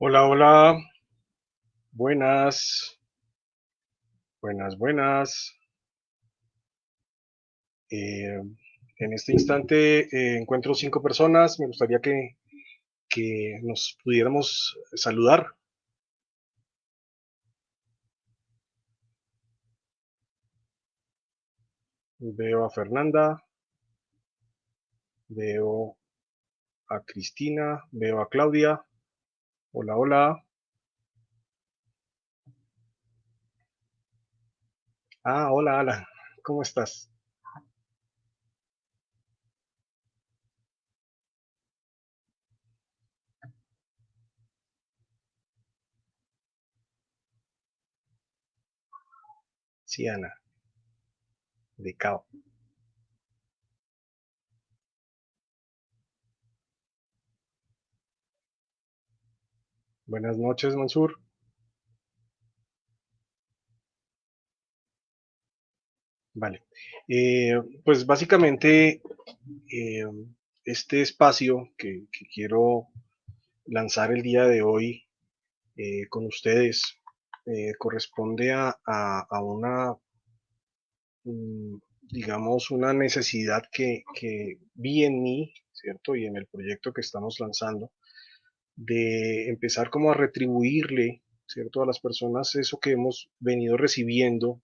Hola, hola, buenas, buenas. Eh, en este instante encuentro 5 personas. Me gustaría que nos pudiéramos saludar. Veo a Fernanda, veo a Cristina, veo a Claudia. Hola, hola. Hola, Ala. ¿Cómo estás? Sí, Ana, de Cao. Buenas noches, Mansur. Vale. Pues básicamente eh, este espacio que quiero lanzar el día de hoy con ustedes corresponde a una, mm, digamos, una necesidad que vi en mí, ¿cierto? Y en el proyecto que estamos lanzando, de empezar como a retribuirle, ¿cierto? A las personas eso que hemos venido recibiendo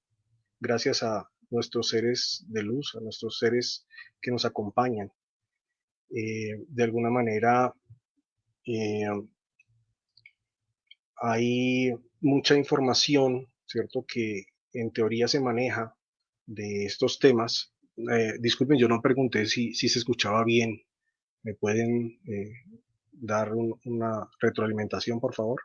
gracias a nuestros seres de luz, a nuestros seres que nos acompañan. De alguna manera, eh, hay mucha información, ¿cierto?, que en teoría se maneja de estos temas. Disculpen, yo no pregunté si se escuchaba bien. ¿Me pueden dar una retroalimentación, por favor?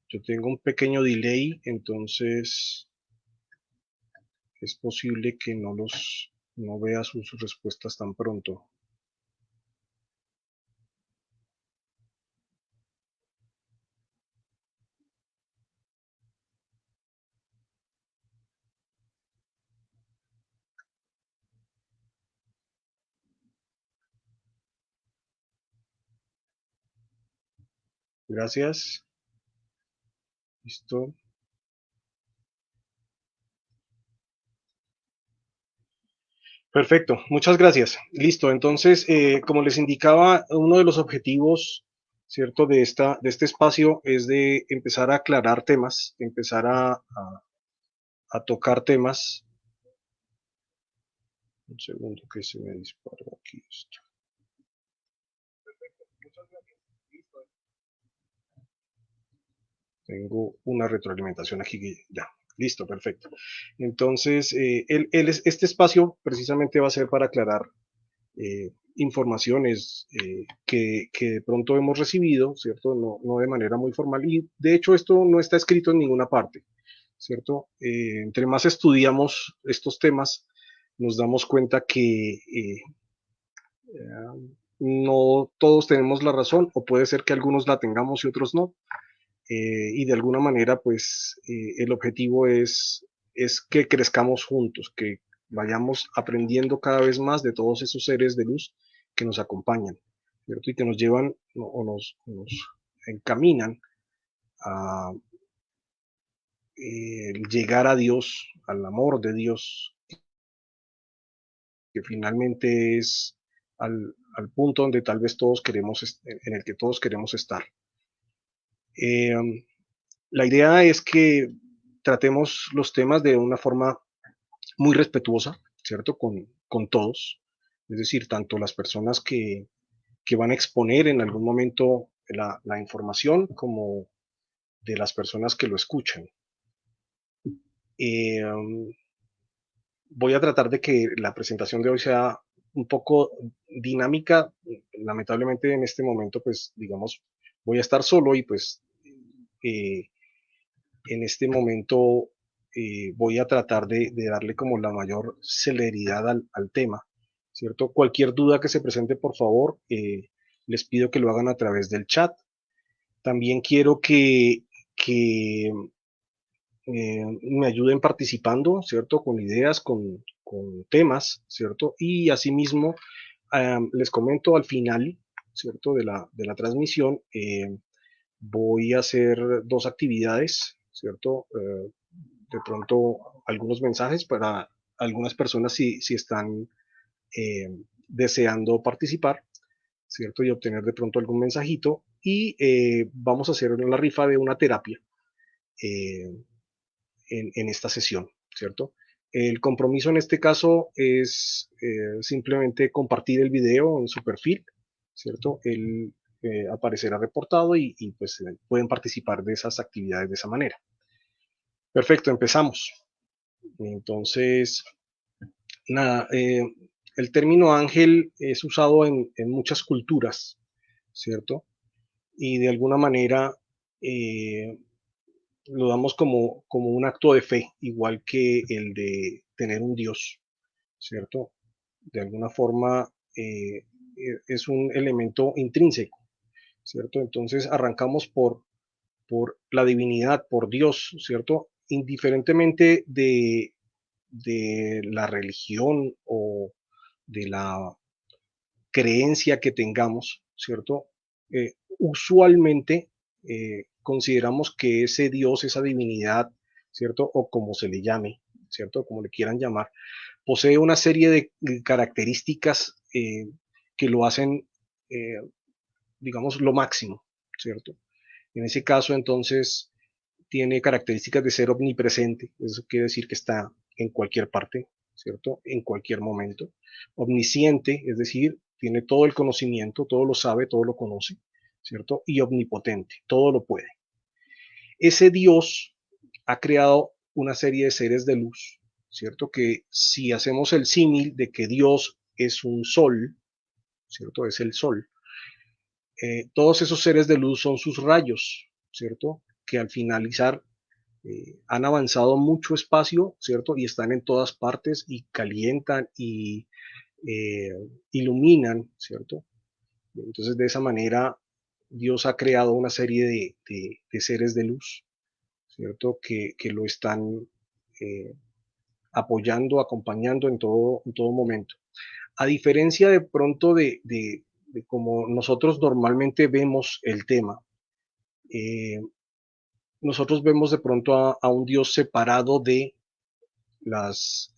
Yo tengo un pequeño delay, entonces es posible que no vea sus respuestas tan pronto. Gracias. Listo. Perfecto, muchas gracias. Listo, entonces, como les indicaba, uno de los objetivos, ¿cierto?, de este espacio es de empezar a aclarar temas, empezar a tocar temas. Un segundo que se me disparó aquí esto. Tengo una retroalimentación aquí ya. Listo, perfecto. Entonces, este espacio precisamente va a ser para aclarar informaciones que de pronto hemos recibido, ¿cierto? No de manera muy formal. Y de hecho esto no está escrito en ninguna parte, ¿cierto? Entre más estudiamos estos temas, nos damos cuenta que no todos tenemos la razón, o puede ser que algunos la tengamos y otros no. Y de alguna manera, pues el objetivo es que crezcamos juntos, que vayamos aprendiendo cada vez más de todos esos seres de luz que nos acompañan, ¿cierto? Y que nos llevan nos encaminan a llegar a Dios, al amor de Dios, que finalmente es al punto donde tal vez todos queremos, en el que todos queremos estar. Eh, la idea es que tratemos los temas de una forma muy respetuosa, ¿cierto? Con todos, es decir, tanto las personas que van a exponer en algún momento la información como de las personas que lo escuchan. Um, Voy a tratar de que la presentación de hoy sea un poco dinámica. Lamentablemente en este momento, pues, digamos, voy a estar solo y pues eh, en este momento voy a tratar de darle como la mayor celeridad al tema, ¿cierto? Cualquier duda que se presente, por favor, les pido que lo hagan a través del chat. También quiero que me ayuden participando, ¿cierto? Con ideas, con temas, ¿cierto? Y asimismo, les comento al final, ¿cierto? De la transmisión, voy a hacer dos actividades, ¿cierto? De pronto algunos mensajes para algunas personas si están eh, deseando participar, ¿cierto? Y obtener de pronto algún mensajito. Y vamos a hacer la rifa de una terapia eh, en esta sesión, ¿cierto? El compromiso en este caso es simplemente compartir el video en su perfil, ¿cierto? Él aparecerá reportado y pues pueden participar de esas actividades de esa manera. Perfecto, empezamos. Entonces, nada, el término ángel es usado en muchas culturas, ¿cierto? Y de alguna manera eh, lo damos como un acto de fe, igual que el de tener un Dios, ¿cierto? De alguna forma es un elemento intrínseco, ¿cierto? Entonces arrancamos por la divinidad, por Dios, ¿cierto? Indiferentemente de la religión o de la creencia que tengamos, ¿cierto? Usualmente consideramos que ese Dios, esa divinidad, ¿cierto? O como se le llame, ¿cierto? Como le quieran llamar, posee una serie de características que lo hacen, eh, digamos, lo máximo, ¿cierto? En ese caso, entonces, tiene características de ser omnipresente, eso quiere decir que está en cualquier parte, ¿cierto? En cualquier momento. Omnisciente, es decir, tiene todo el conocimiento, todo lo sabe, todo lo conoce, ¿cierto? Y omnipotente, todo lo puede. Ese Dios ha creado una serie de seres de luz, ¿cierto? Que si hacemos el símil de que Dios es un sol, ¿cierto? Es el sol. Todos esos seres de luz son sus rayos, ¿cierto? Que al finalizar han avanzado mucho espacio, ¿cierto? Y están en todas partes y calientan y eh, iluminan, ¿cierto? Entonces de esa manera Dios ha creado una serie de seres de luz, ¿cierto? Que lo están eh, apoyando, acompañando en todo momento. A diferencia de pronto de como nosotros normalmente vemos el tema, eh, nosotros vemos de pronto a un Dios separado de las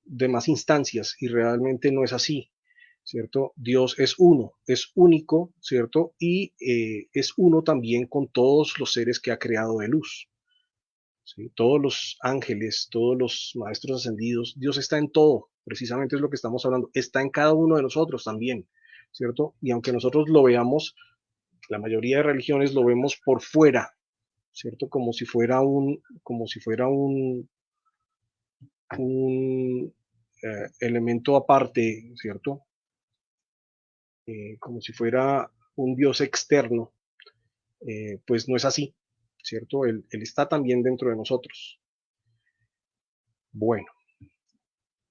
demás instancias y realmente no es así, ¿cierto? Dios es uno, es único, ¿cierto? Y es uno también con todos los seres que ha creado de luz, ¿sí? Todos los ángeles, todos los maestros ascendidos, Dios está en todo, precisamente es lo que estamos hablando, está en cada uno de nosotros también, ¿cierto? Y aunque nosotros lo veamos, la mayoría de religiones lo vemos por fuera, ¿cierto? Como si fuera un elemento aparte, ¿cierto? Como si fuera un Dios externo, pues no es así, ¿cierto? Él está también dentro de nosotros. Bueno,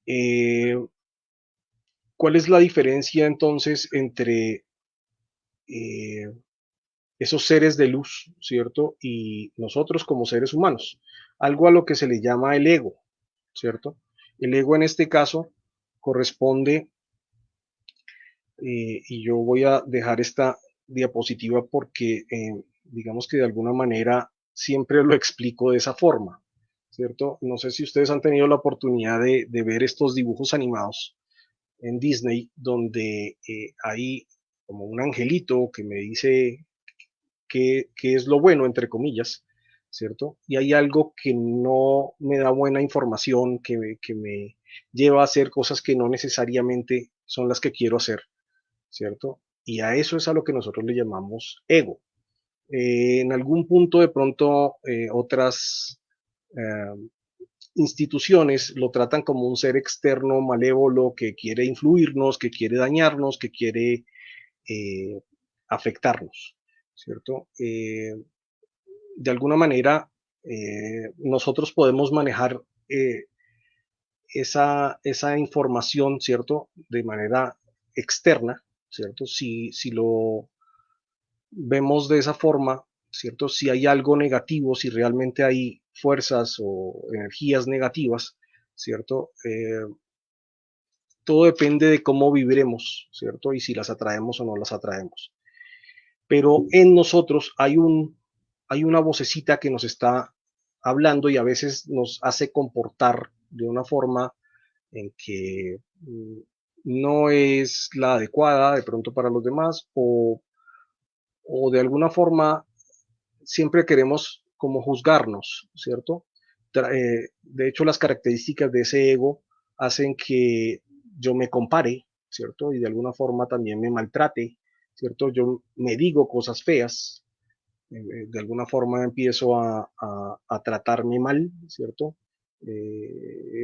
eh, ¿cuál es la diferencia entonces entre eh, esos seres de luz, ¿cierto? Y nosotros como seres humanos. Algo a lo que se le llama el ego, ¿cierto? El ego en este caso corresponde, y yo voy a dejar esta diapositiva porque digamos que de alguna manera siempre lo explico de esa forma, ¿cierto? No sé si ustedes han tenido la oportunidad de ver estos dibujos animados en Disney donde hay como un angelito que me dice qué es lo bueno, entre comillas, ¿cierto? Y hay algo que no me da buena información, que me lleva a hacer cosas que no necesariamente son las que quiero hacer, ¿cierto? Y a eso es a lo que nosotros le llamamos ego. En algún punto de pronto otras instituciones lo tratan como un ser externo malévolo que quiere influirnos, que quiere dañarnos, que quiere eh, afectarnos, ¿cierto? De alguna manera nosotros podemos manejar esa información, ¿cierto? De manera externa, ¿cierto? Si lo vemos de esa forma, ¿cierto? Si hay algo negativo, si realmente hay fuerzas o energías negativas, ¿cierto? Todo depende de cómo viviremos, ¿cierto? Y si las atraemos o no las atraemos. Pero en nosotros hay una vocecita que nos está hablando y a veces nos hace comportar de una forma en que no es la adecuada de pronto para los demás o de alguna forma siempre queremos como juzgarnos, ¿cierto? De hecho, las características de ese ego hacen que yo me compare, ¿cierto? Y de alguna forma también me maltrate, ¿cierto? Yo me digo cosas feas, de alguna forma empiezo a tratarme mal, ¿cierto?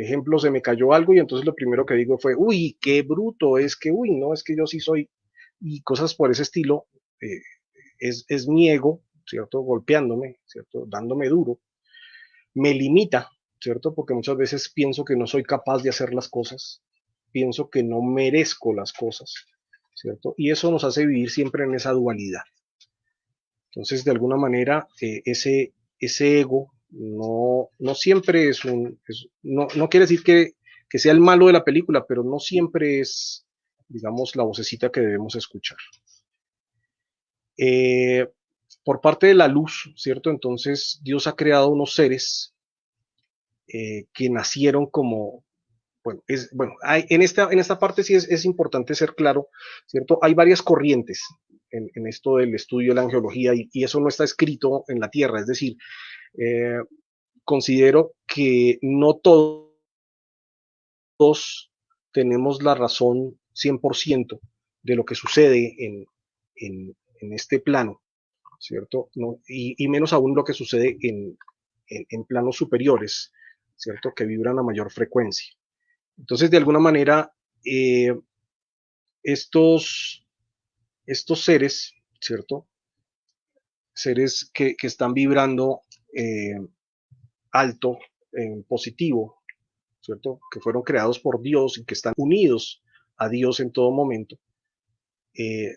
Ejemplo, se me cayó algo y entonces lo primero que digo fue, uy, qué bruto, es que, uy, no, es que yo sí soy, y cosas por ese estilo, eh, es mi ego, ¿cierto? Golpeándome, ¿cierto? Dándome duro, me limita, ¿cierto? Porque muchas veces pienso que no soy capaz de hacer las cosas, pienso que no merezco las cosas, ¿cierto? Y eso nos hace vivir siempre en esa dualidad. Entonces, de alguna manera, ese ego no siempre no quiere decir que sea el malo de la película, pero no siempre es, digamos, la vocecita que debemos escuchar. Eh, por parte de la luz, ¿cierto? Entonces, Dios ha creado unos seres que nacieron como, bueno, en esta parte sí es importante ser claro, ¿cierto? Hay varias corrientes en esto del estudio de la angeología y eso no está escrito en la Tierra, es decir, eh, considero que no todos tenemos la razón 100% de lo que sucede en este plano, ¿cierto? No, y menos aún lo que sucede en planos superiores, ¿cierto? Que vibran a mayor frecuencia. Entonces, de alguna manera, eh, estos, estos seres, ¿cierto? Seres que están vibrando alto, positivo, ¿cierto? Que fueron creados por Dios y que están unidos a Dios en todo momento,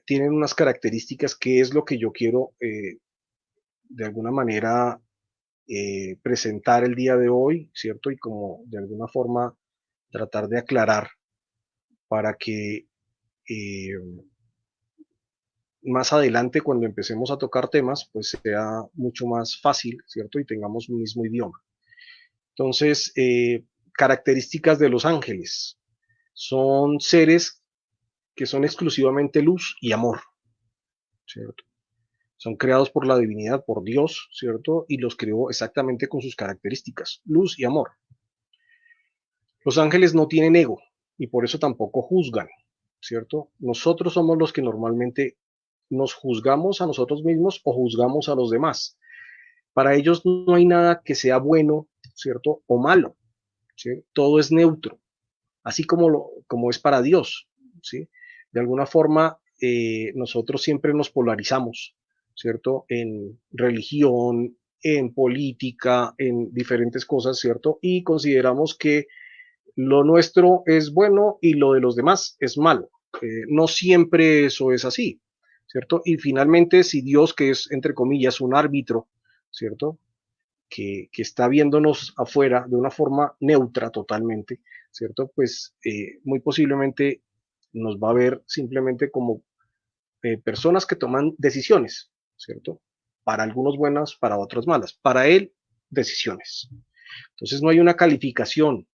tienen unas características que es lo que yo quiero de alguna manera presentar el día de hoy, ¿cierto? Y como de alguna forma tratar de aclarar para que eh, más adelante cuando empecemos a tocar temas, pues sea mucho más fácil, ¿cierto? Y tengamos un mismo idioma. Entonces, características de los ángeles. Son seres que son exclusivamente luz y amor, ¿cierto? Son creados por la divinidad, por Dios, ¿cierto? Y los creó exactamente con sus características, luz y amor. Los ángeles no tienen ego y por eso tampoco juzgan, ¿cierto? Nosotros somos los que normalmente nos juzgamos a nosotros mismos o juzgamos a los demás. Para ellos no hay nada que sea bueno, ¿cierto? O malo, ¿sí? Todo es neutro, así como es para Dios, ¿sí? De alguna forma, nosotros siempre nos polarizamos, ¿cierto? En religión, en política, en diferentes cosas, ¿cierto? Y consideramos que lo nuestro es bueno y lo de los demás es malo. No siempre eso es así, ¿cierto? Y finalmente, si Dios, que es, entre comillas, un árbitro, ¿cierto? Que está viéndonos afuera de una forma neutra totalmente, ¿cierto? Pues muy posiblemente nos va a ver simplemente como personas que toman decisiones, ¿cierto? Para algunos buenas, para otros malas. Para él, decisiones. Entonces no hay una calificación.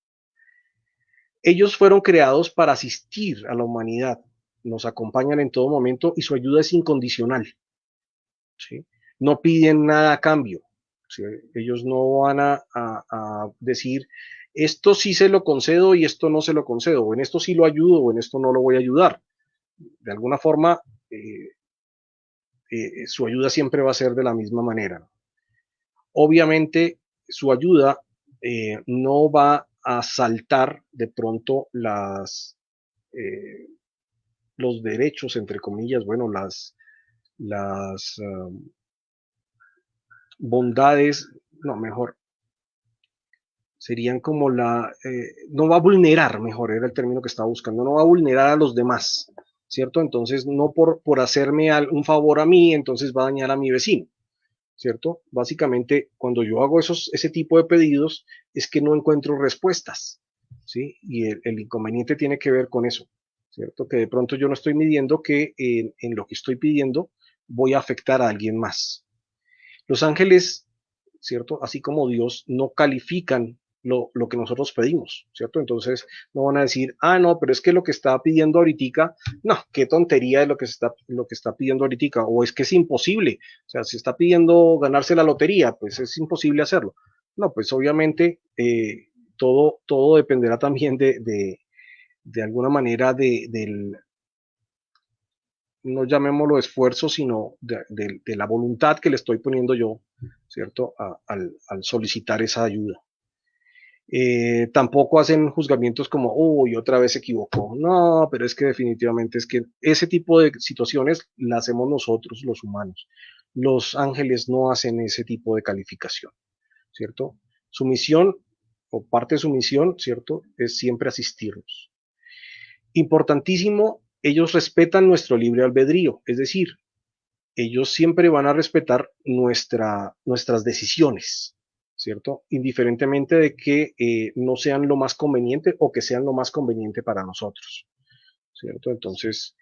Ellos fueron creados para asistir a la humanidad, nos acompañan en todo momento y su ayuda es incondicional, ¿sí? No piden nada a cambio, ¿sí? Ellos no van a decir, esto sí se lo concedo y esto no se lo concedo, o en esto sí lo ayudo o en esto no lo voy a ayudar. De alguna forma, su ayuda siempre va a ser de la misma manera. Obviamente, su ayuda no va a saltar de pronto eh, los derechos, entre comillas, bueno, las bondades, no, mejor, serían como no va a vulnerar, mejor era el término que estaba buscando, no va a vulnerar a los demás, ¿cierto? Entonces, no por hacerme un favor a mí, entonces va a dañar a mi vecino, ¿cierto? Básicamente, cuando yo hago ese tipo de pedidos, es que no encuentro respuestas, ¿sí? Y el inconveniente tiene que ver con eso, ¿cierto? Que de pronto yo no estoy midiendo que en lo que estoy pidiendo voy a afectar a alguien más. Los ángeles, ¿cierto? Así como Dios, no califican lo que nosotros pedimos, ¿cierto? Entonces no van a decir, ah, no, pero es que lo que está pidiendo ahorita, no, qué tontería es lo que está pidiendo ahorita, o es que es imposible, o sea, si está pidiendo ganarse la lotería, pues es imposible hacerlo. No, pues obviamente todo dependerá también de alguna manera del, no llamémoslo esfuerzo, sino de la voluntad que le estoy poniendo yo, ¿cierto? Al solicitar esa ayuda. Tampoco hacen juzgamientos como, uy, otra vez se equivocó. No, pero es que definitivamente es que ese tipo de situaciones las hacemos nosotros, los humanos. Los ángeles no hacen ese tipo de calificación, ¿cierto? Su misión, o parte de su misión, ¿cierto? Es siempre asistirnos. Importantísimo, ellos respetan nuestro libre albedrío, es decir, ellos siempre van a respetar nuestras decisiones, ¿cierto? Indiferentemente de que no sean lo más conveniente o que sean lo más conveniente para nosotros, ¿cierto? Entonces,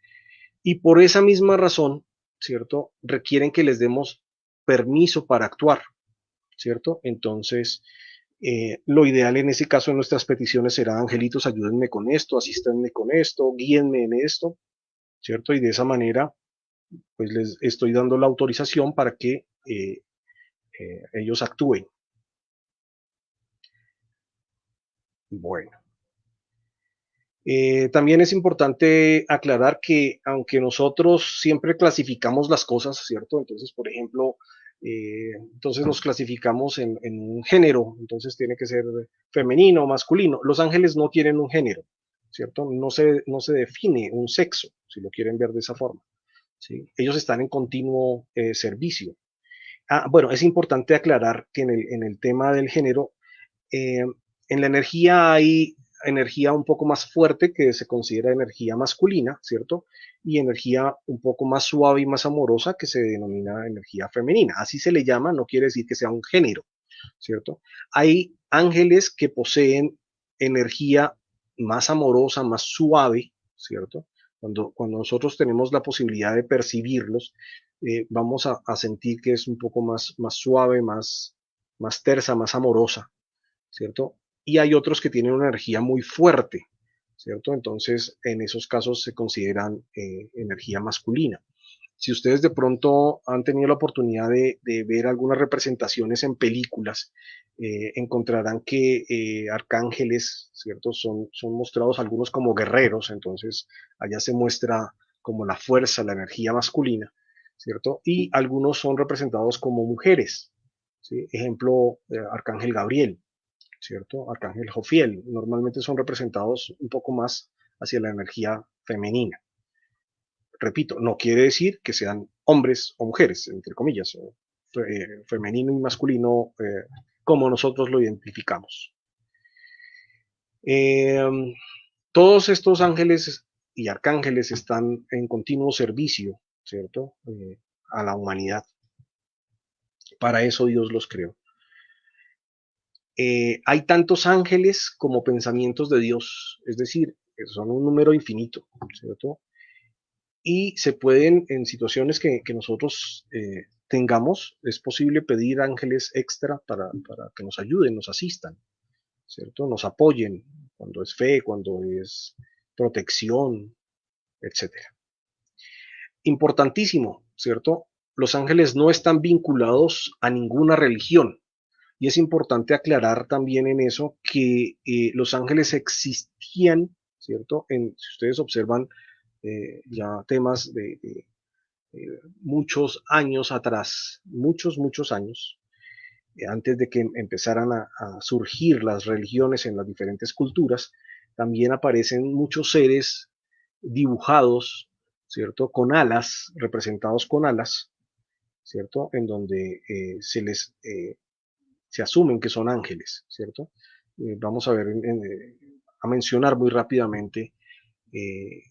y por esa misma razón, ¿cierto? Requieren que les demos permiso para actuar, ¿cierto? Entonces, lo ideal en ese caso de nuestras peticiones será, angelitos, ayúdenme con esto, asístanme con esto, guíenme en esto, ¿cierto? Y de esa manera pues les estoy dando la autorización para que ellos actúen. Bueno, también es importante aclarar que aunque nosotros siempre clasificamos las cosas, ¿cierto? Entonces, por ejemplo, entonces nos clasificamos en un género, entonces tiene que ser femenino o masculino. Los ángeles no tienen un género, ¿cierto? No se define un sexo, si lo quieren ver de esa forma, ¿sí? Ellos están en continuo servicio. Bueno, es importante aclarar que en el tema del género, eh, en la energía hay energía un poco más fuerte que se considera energía masculina, ¿cierto? Y energía un poco más suave y más amorosa que se denomina energía femenina. Así se le llama, no quiere decir que sea un género, ¿cierto? Hay ángeles que poseen energía más amorosa, más suave, ¿cierto? Cuando nosotros tenemos la posibilidad de percibirlos, vamos a sentir que es un poco más suave, más tersa, más amorosa, ¿cierto? Y hay otros que tienen una energía muy fuerte, ¿cierto? Entonces, en esos casos se consideran energía masculina. Si ustedes de pronto han tenido la oportunidad de ver algunas representaciones en películas, encontrarán que arcángeles, ¿cierto? Son mostrados algunos como guerreros, entonces allá se muestra como la fuerza, la energía masculina, ¿cierto? Y algunos son representados como mujeres, ¿sí? Ejemplo, Arcángel Gabriel, ¿cierto? Arcángel Jofiel, normalmente son representados un poco más hacia la energía femenina. Repito, no quiere decir que sean hombres o mujeres, entre comillas, o femenino y masculino, como nosotros lo identificamos. Eh, Todos estos ángeles y arcángeles están en continuo servicio, ¿cierto? A la humanidad. Para eso Dios los creó. Hay tantos ángeles como pensamientos de Dios, es decir, son un número infinito, ¿cierto? Y se pueden, en situaciones que nosotros tengamos, es posible pedir ángeles extra para que nos ayuden, nos asistan, ¿cierto? Nos apoyen cuando es fe, cuando es protección, etcétera. Importantísimo, ¿cierto? Los ángeles no están vinculados a ninguna religión. Y es importante aclarar también en eso que los ángeles existían, ¿cierto? Si ustedes observan ya temas de muchos años atrás, muchos años, antes de que empezaran a surgir las religiones en las diferentes culturas, también aparecen muchos seres dibujados, ¿cierto? Con alas, representados con alas, ¿cierto? En donde se asumen que son ángeles, ¿cierto? Vamos a ver, a mencionar muy rápidamente eh,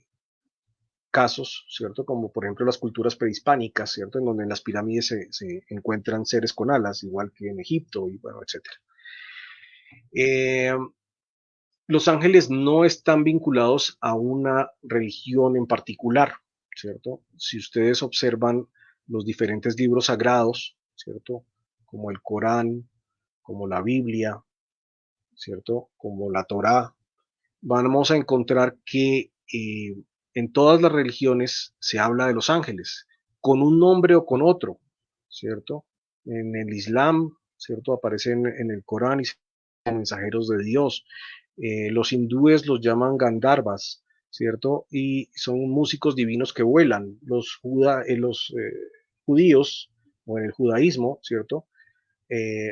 casos, ¿cierto? Como por ejemplo las culturas prehispánicas, ¿cierto? En donde en las pirámides se encuentran seres con alas, igual que en Egipto, y bueno, etcétera. Eh, los ángeles no están vinculados a una religión en particular, ¿cierto? Si ustedes observan los diferentes libros sagrados, ¿cierto? Como el Corán, como la Biblia, ¿cierto? Como la Torá, vamos a encontrar que en todas las religiones se habla de los ángeles, con un nombre o con otro, ¿cierto? En el Islam, ¿cierto? Aparecen en el Corán y son mensajeros de Dios. Los hindúes los llaman Gandharvas, ¿cierto? Y son músicos divinos que vuelan. Los judíos, o en el judaísmo, ¿cierto?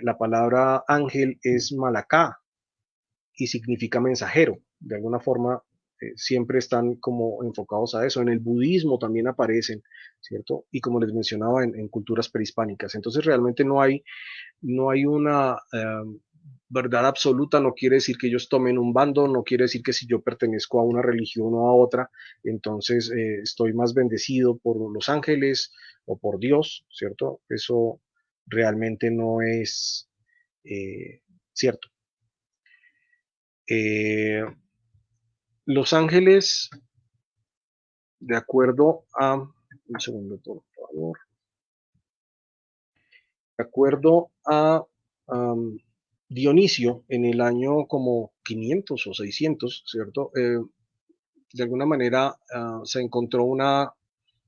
La palabra ángel es malaká, y significa mensajero. De alguna forma, siempre están como enfocados a eso. En el budismo también aparecen, ¿cierto? Y como les mencionaba, en culturas prehispánicas. Entonces realmente no hay una verdad absoluta. No quiere decir que ellos tomen un bando, no quiere decir que si yo pertenezco a una religión o a otra, entonces estoy más bendecido por los ángeles o por Dios, ¿cierto? Eso realmente no es cierto. Eh, Los Ángeles, de acuerdo a, un segundo por favor, de acuerdo a Dionisio, en el año como 500 o 600, ¿cierto? De alguna manera se encontró una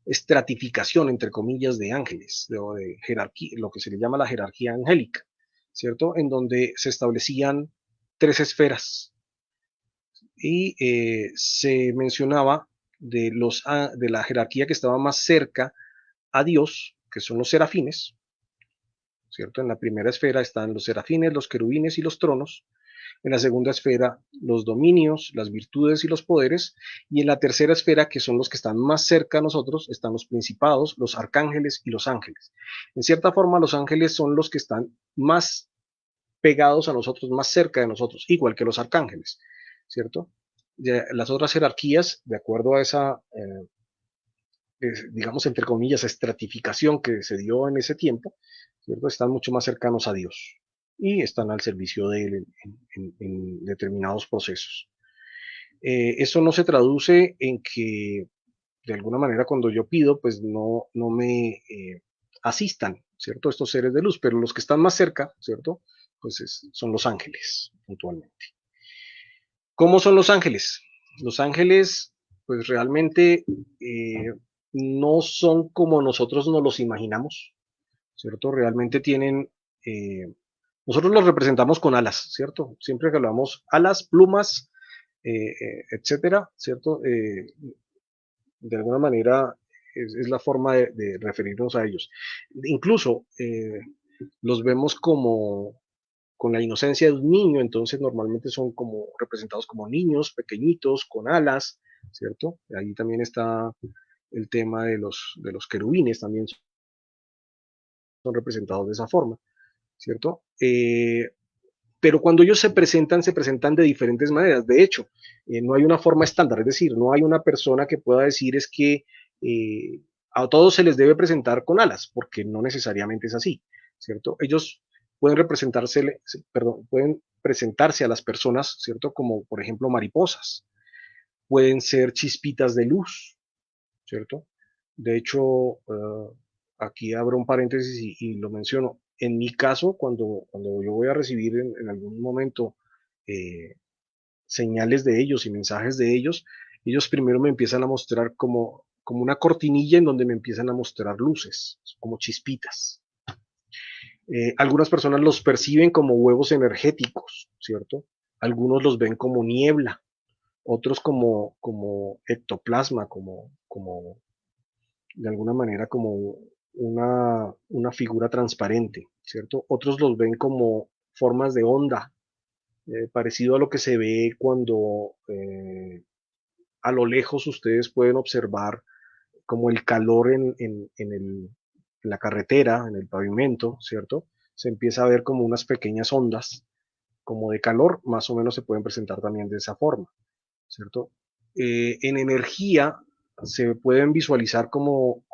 estratificación, entre comillas, de ángeles, de jerarquía, lo que se le llama la jerarquía angélica, ¿cierto? En donde se establecían tres esferas, y se mencionaba de la jerarquía que estaba más cerca a Dios, que son los serafines, ¿cierto? En la primera esfera están los serafines, los querubines y los tronos. En la segunda esfera, los dominios, las virtudes y los poderes. Y en la tercera esfera, que son los que están más cerca a nosotros, están los principados, los arcángeles y los ángeles. En cierta forma, los ángeles son los que están más pegados a nosotros, más cerca de nosotros, igual que los arcángeles, ¿cierto? Las otras jerarquías, de acuerdo a esa, digamos, entre comillas, estratificación que se dio en ese tiempo, ¿cierto? Están mucho más cercanos a Dios y están al servicio de él en determinados procesos. Eso no se traduce en que, de alguna manera, cuando yo pido, pues no me asistan, ¿cierto? Estos seres de luz, pero los que están más cerca, ¿cierto? Pues son los ángeles, puntualmente. ¿Cómo son los ángeles? Los ángeles, pues realmente no son como nosotros nos los imaginamos, ¿cierto? Realmente tienen, nosotros los representamos con alas, ¿cierto? Siempre que hablamos alas, plumas, etcétera, ¿cierto? De alguna manera es la forma de referirnos a ellos. Incluso los vemos como con la inocencia de un niño, entonces normalmente son como representados como niños pequeñitos, con alas, ¿cierto? Ahí también está el tema de los querubines, también son representados de esa forma, ¿cierto? Pero cuando ellos se presentan de diferentes maneras. De hecho, no hay una forma estándar, es decir, no hay una persona que pueda decir es que a todos se les debe presentar con alas, porque no necesariamente es así, ¿cierto? Ellos pueden pueden presentarse a las personas, ¿cierto? Como por ejemplo mariposas, pueden ser chispitas de luz, ¿cierto? De hecho, aquí abro un paréntesis y lo menciono. En mi caso, cuando yo voy a recibir en algún momento eh, señales de ellos y mensajes de ellos primero me empiezan a mostrar como una cortinilla en donde me empiezan a mostrar luces, como chispitas. Algunas personas los perciben como huevos energéticos, ¿cierto? Algunos los ven como niebla, otros como ectoplasma, como de alguna manera como una figura transparente, ¿cierto? Otros los ven como formas de onda, parecido a lo que se ve cuando a lo lejos ustedes pueden observar como el calor en la carretera, en el pavimento, ¿cierto? Se empieza a ver como unas pequeñas ondas, como de calor, más o menos se pueden presentar también de esa forma, ¿cierto? En energía, se pueden visualizar como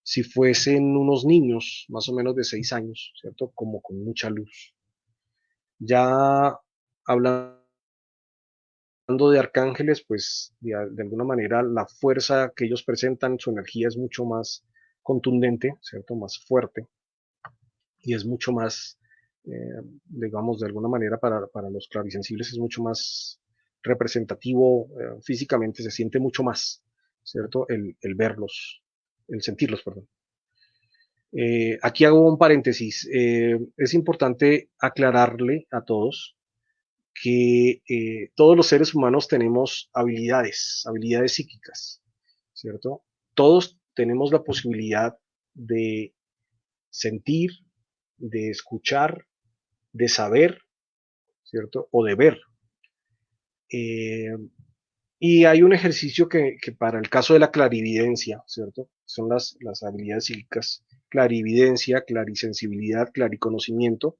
si fuesen unos niños, más o menos de 6 años, ¿cierto? Como con mucha luz. Ya hablando de arcángeles, pues de alguna manera la fuerza que ellos presentan, su energía es mucho más contundente, ¿cierto? Más fuerte y es mucho más, digamos, de alguna manera para los clarisensibles es mucho más representativo, físicamente se siente mucho más, ¿cierto? El verlos, el sentirlos, perdón. Aquí hago un paréntesis. Es importante aclararle a todos que todos los seres humanos tenemos habilidades, habilidades psíquicas, ¿cierto? Todos tenemos la posibilidad de sentir, de escuchar, de saber, ¿cierto? O de ver. Eh, y hay un ejercicio que para el caso de la clarividencia, ¿cierto? Son las habilidades psíquicas, clarividencia, clarisensibilidad, clariconocimiento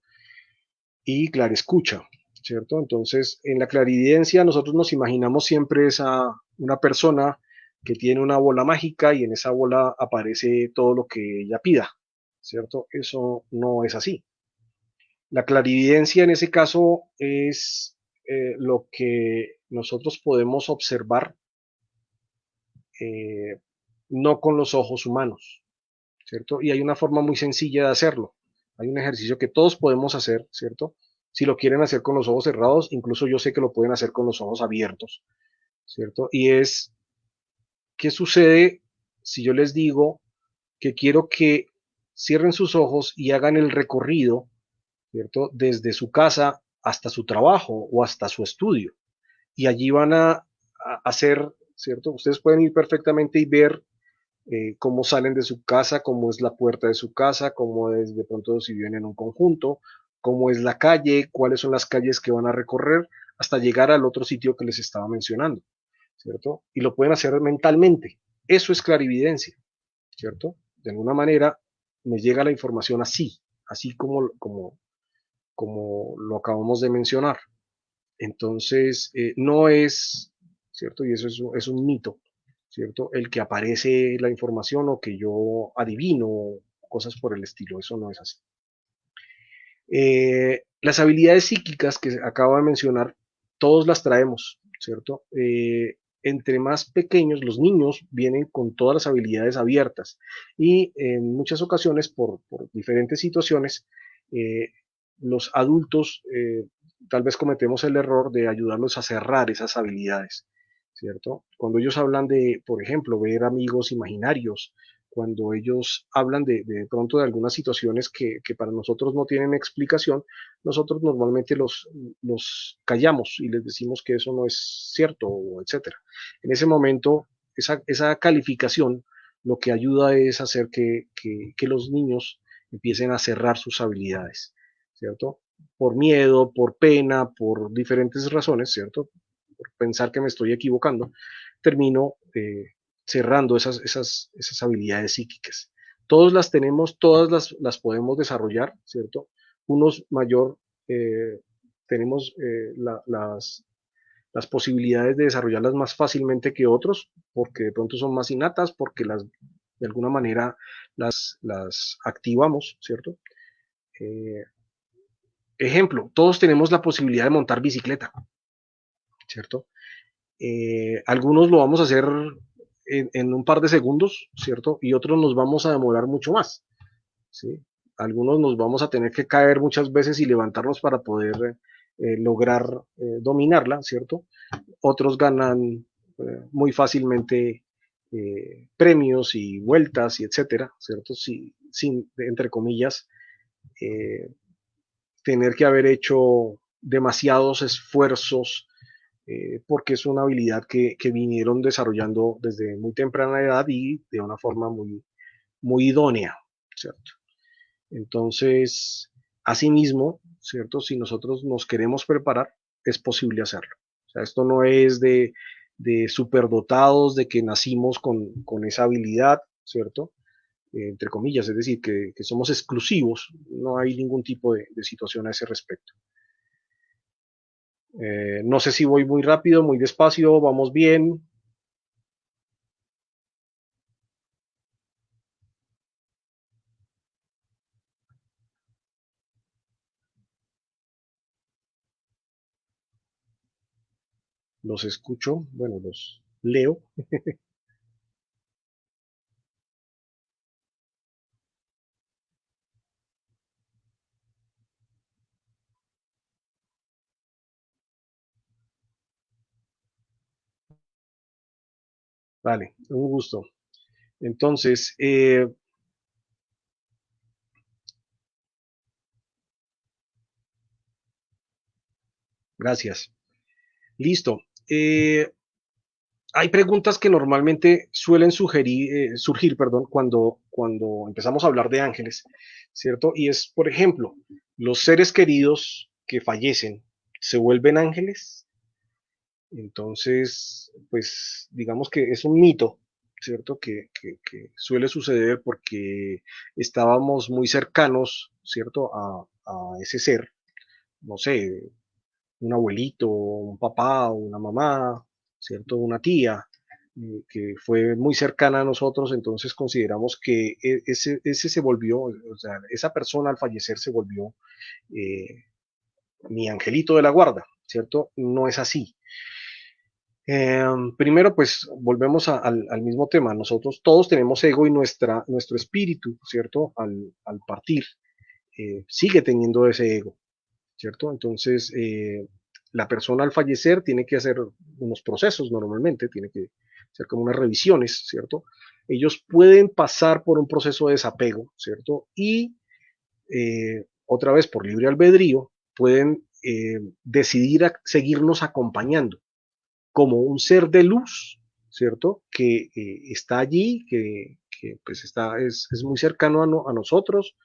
y clarescucha, ¿cierto? Entonces, en la clarividencia nosotros nos imaginamos siempre esa, una persona que tiene una bola mágica y en esa bola aparece todo lo que ella pida, ¿cierto? Eso no es así. La clarividencia en ese caso es lo que nosotros podemos observar eh, no con los ojos humanos, ¿cierto? Y hay una forma muy sencilla de hacerlo. Hay un ejercicio que todos podemos hacer, ¿cierto? Si lo quieren hacer con los ojos cerrados, incluso yo sé que lo pueden hacer con los ojos abiertos, ¿cierto? Y es, ¿qué sucede si yo les digo que quiero que cierren sus ojos y hagan el recorrido, ¿cierto? Desde su casa hasta su trabajo o hasta su estudio. Y allí van a hacer, ¿cierto? Ustedes pueden ir perfectamente y ver cómo salen de su casa, cómo es la puerta de su casa, cómo es de pronto si viven en un conjunto, cómo es la calle, cuáles son las calles que van a recorrer hasta llegar al otro sitio que les estaba mencionando, ¿cierto? Y lo pueden hacer mentalmente. Eso es clarividencia, ¿cierto? De alguna manera me llega la información así, así como lo acabamos de mencionar. Entonces, no es, ¿cierto? Y eso es un mito, ¿cierto? El que aparece la información o que yo adivino, cosas por el estilo, eso no es así. Las habilidades psíquicas que acabo de mencionar, todos las traemos, ¿cierto? Entre más pequeños, los niños vienen con todas las habilidades abiertas y en muchas ocasiones, por diferentes situaciones, eh, los adultos tal vez cometemos el error de ayudarlos a cerrar esas habilidades, ¿cierto? Cuando ellos hablan de, por ejemplo, ver amigos imaginarios, cuando ellos hablan de pronto de algunas situaciones que para nosotros no tienen explicación, nosotros normalmente los callamos y les decimos que eso no es cierto, etcétera. En ese momento, esa calificación lo que ayuda es hacer que los niños empiecen a cerrar sus habilidades, ¿cierto? Por miedo, por pena, por diferentes razones, ¿cierto? Por pensar que me estoy equivocando, termino cerrando esas habilidades psíquicas. Todas las tenemos, todas las podemos desarrollar, ¿cierto? Unos mayor, tenemos las posibilidades de desarrollarlas más fácilmente que otros, porque de pronto son más innatas, porque de alguna manera las activamos, ¿cierto? Eh, Ejemplo, todos tenemos la posibilidad de montar bicicleta, ¿cierto? Algunos lo vamos a hacer en un par de segundos, ¿cierto? Y otros nos vamos a demorar mucho más, ¿sí? Algunos nos vamos a tener que caer muchas veces y levantarnos para poder lograr dominarla, ¿cierto? Otros ganan muy fácilmente premios y vueltas y etcétera, ¿cierto? Sin entre comillas, eh, tener que haber hecho demasiados esfuerzos porque es una habilidad que vinieron desarrollando desde muy temprana edad y de una forma muy idónea, ¿cierto? Entonces, asimismo, ¿cierto? Si nosotros nos queremos preparar, es posible hacerlo. O sea, esto no es de superdotados, de que nacimos con esa habilidad, ¿cierto? Entre comillas, es decir, que somos exclusivos, no hay ningún tipo de situación a ese respecto. No sé si voy muy rápido, muy despacio, vamos bien. los escucho, bueno, los leo. Vale, un gusto. Entonces, gracias. Listo. Hay preguntas que normalmente suelen surgir, perdón, cuando empezamos a hablar de ángeles, ¿cierto? Y es, por ejemplo, los seres queridos que fallecen, ¿se vuelven ángeles? Entonces, pues digamos que es un mito, ¿cierto? Que suele suceder porque estábamos muy cercanos, ¿cierto? A ese ser, no sé, un abuelito, un papá, una mamá, ¿cierto? Una tía, que fue muy cercana a nosotros, entonces consideramos que ese se volvió, o sea, esa persona al fallecer se volvió eh, mi angelito de la guarda, ¿cierto? No es así. Primero, pues volvemos al mismo tema. Nosotros todos tenemos ego y nuestro espíritu, ¿cierto? Al partir, sigue teniendo ese ego, ¿cierto? Entonces, la persona al fallecer tiene que hacer unos procesos normalmente, tiene que hacer como unas revisiones, ¿cierto? Ellos pueden pasar por un proceso de desapego, ¿cierto? Y otra vez por libre albedrío, pueden decidir seguirnos acompañando como un ser de luz, ¿cierto? Que está allí, que pues es muy cercano a nosotros,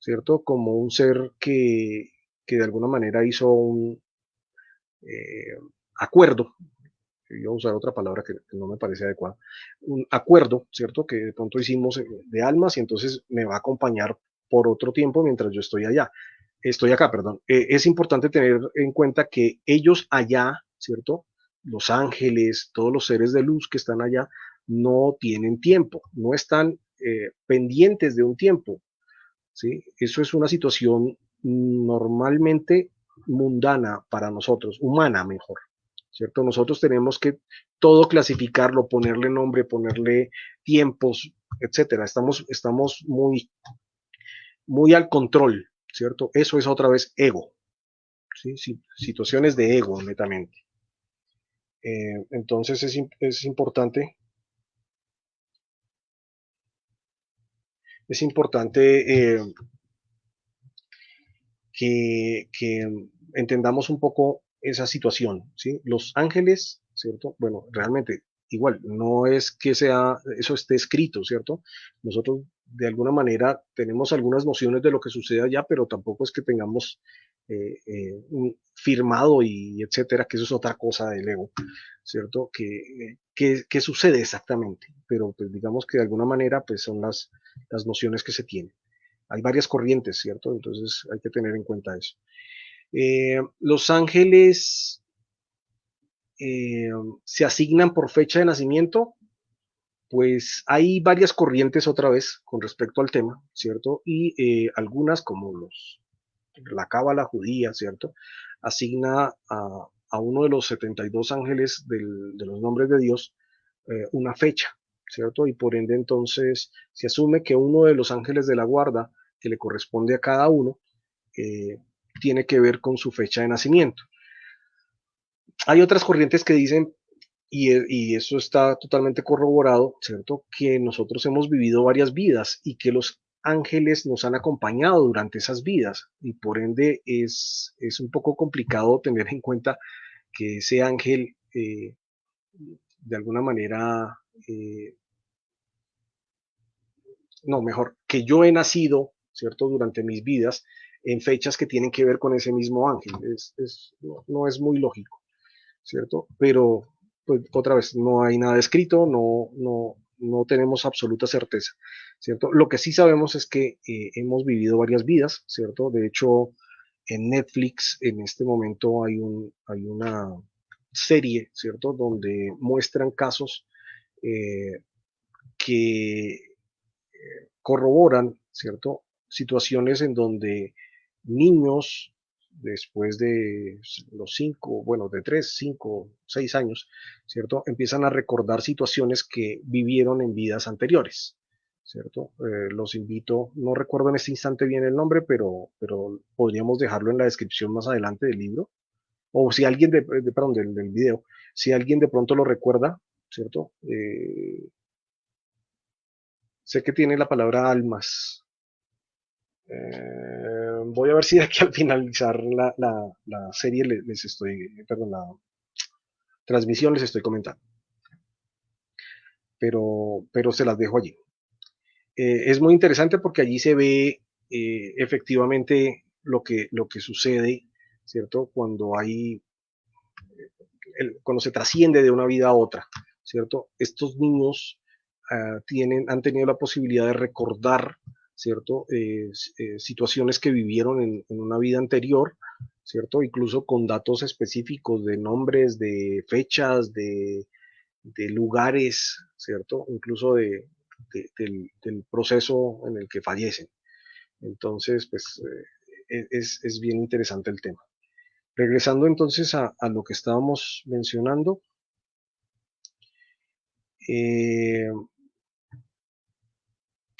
¿cierto? Como un ser que de alguna manera hizo un eh, acuerdo, voy a usar otra palabra que no me parece adecuada, un acuerdo, ¿cierto? Que de pronto hicimos de almas y entonces me va a acompañar por otro tiempo mientras yo estoy acá, perdón. Es importante tener en cuenta que ellos allá, ¿cierto? Los ángeles, todos los seres de luz que están allá, no tienen tiempo, no están pendientes de un tiempo, ¿sí? Eso es una situación normalmente mundana para nosotros, humana mejor, ¿cierto? Nosotros tenemos que todo clasificarlo, ponerle nombre, ponerle tiempos, etcétera. Estamos muy al control, ¿cierto? Eso es otra vez ego, ¿sí? Situaciones de ego netamente. Entonces es importante que entendamos un poco esa situación, ¿sí? Los ángeles, ¿cierto? Bueno, realmente, igual, no es que eso esté escrito, ¿cierto? Nosotros de alguna manera tenemos algunas nociones de lo que sucede allá, pero tampoco es que tengamos un firmado y etcétera, que eso es otra cosa del ego, ¿cierto? Que sucede exactamente, pero pues digamos que de alguna manera pues son las nociones que se tienen. Hay varias corrientes, ¿cierto? Entonces hay que tener en cuenta eso. Los ángeles eh, se asignan por fecha de nacimiento, pues hay varias corrientes otra vez con respecto al tema, ¿cierto? Y algunas como la cábala judía, ¿cierto? Asigna a uno de los 72 ángeles de los nombres de Dios una fecha, ¿cierto? Y por ende entonces se asume que uno de los ángeles de la guarda que le corresponde a cada uno eh, tiene que ver con su fecha de nacimiento. Hay otras corrientes que dicen, y eso está totalmente corroborado, ¿cierto? Que nosotros hemos vivido varias vidas y que los ángeles nos han acompañado durante esas vidas y por ende es un poco complicado tener en cuenta que ese ángel de alguna manera, no, mejor, que yo he nacido, ¿cierto? Durante mis vidas en fechas que tienen que ver con ese mismo ángel. No es muy lógico. ¿Cierto? Pero, pues, otra vez, no hay nada escrito, no tenemos absoluta certeza, ¿cierto? Lo que sí sabemos es que hemos vivido varias vidas, ¿cierto? De hecho, en Netflix en este momento hay una serie, ¿cierto? Donde muestran casos eh, que corroboran, ¿cierto? Situaciones en donde niños después de los 5, bueno, de 3, 5, 6 años, ¿cierto? Empiezan a recordar situaciones que vivieron en vidas anteriores, ¿cierto? Los invito, no recuerdo en este instante bien el nombre, pero podríamos dejarlo en la descripción más adelante del libro, o si alguien, perdón, del video, si alguien de pronto lo recuerda, ¿cierto? Sé que tiene la palabra almas. Voy a ver si de aquí al finalizar la serie les estoy, perdón, la transmisión les estoy comentando, pero se las dejo allí. Es muy interesante porque allí se ve efectivamente lo que sucede, ¿cierto? Cuando se trasciende de una vida a otra, ¿cierto? Estos niños han tenido la posibilidad de recordar, ¿cierto? Situaciones que vivieron en una vida anterior, ¿cierto? Incluso con datos específicos de nombres, de fechas, de lugares, ¿cierto? Incluso del proceso en el que fallecen. Entonces, pues es bien interesante el tema. Regresando entonces a lo que estábamos mencionando, eh,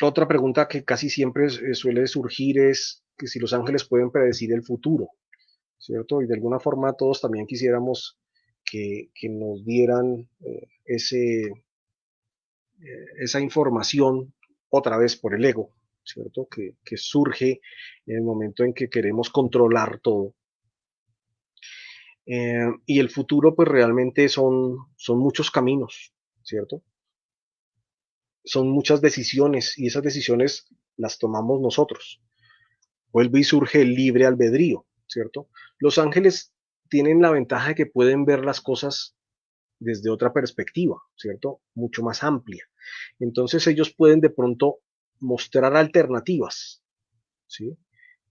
otra pregunta que casi siempre suele surgir es que si los ángeles pueden predecir el futuro, ¿cierto? Y de alguna forma todos también quisiéramos que nos dieran esa información otra vez por el ego, ¿cierto? Que surge en el momento en que queremos controlar todo. Y el futuro pues realmente son muchos caminos, ¿cierto? Son muchas decisiones y esas decisiones las tomamos nosotros. Vuelve y surge el libre albedrío, ¿cierto? Los ángeles tienen la ventaja de que pueden ver las cosas desde otra perspectiva, ¿cierto? Mucho más amplia. Entonces ellos pueden de pronto mostrar alternativas, ¿sí?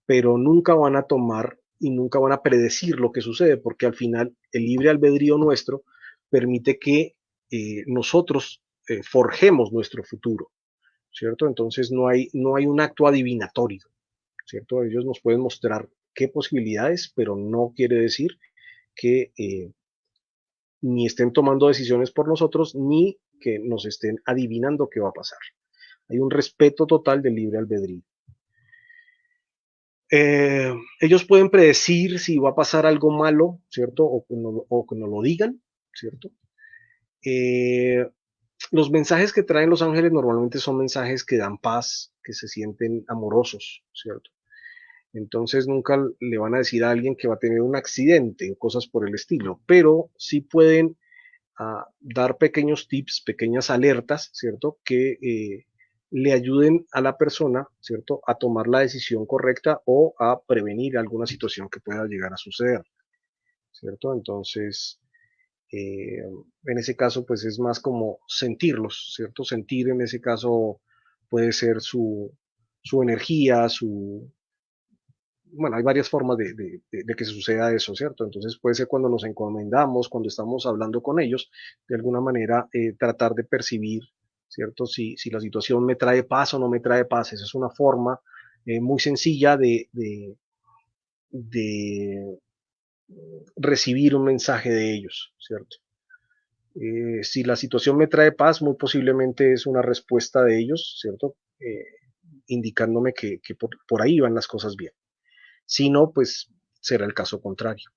Pero nunca van a tomar y nunca van a predecir lo que sucede, porque al final el libre albedrío nuestro permite que nosotros forjemos nuestro futuro, ¿cierto? Entonces no hay un acto adivinatorio, ¿cierto? Ellos nos pueden mostrar qué posibilidades, pero no quiere decir que ni estén tomando decisiones por nosotros, ni que nos estén adivinando qué va a pasar. Hay un respeto total del libre albedrío. Ellos pueden predecir si va a pasar algo malo, ¿cierto? O que no lo digan, ¿cierto? Eh, los mensajes que traen los ángeles normalmente son mensajes que dan paz, que se sienten amorosos, ¿cierto? Entonces nunca le van a decir a alguien que va a tener un accidente o cosas por el estilo, pero sí pueden dar pequeños tips, pequeñas alertas, ¿cierto? Que le ayuden a la persona, ¿cierto? A tomar la decisión correcta o a prevenir alguna situación que pueda llegar a suceder, ¿cierto? Entonces, en ese caso, pues es más como sentirlos, ¿cierto? Sentir en ese caso puede ser su energía, bueno, hay varias formas de que suceda eso, ¿cierto? Entonces puede ser cuando nos encomendamos, cuando estamos hablando con ellos, de alguna manera tratar de percibir, ¿cierto? Si la situación me trae paz o no me trae paz. Esa es una forma muy sencilla de recibir un mensaje de ellos, ¿cierto? Si la situación me trae paz, muy posiblemente es una respuesta de ellos, ¿cierto? Indicándome que por ahí van las cosas bien. Si no, pues será el caso contrario.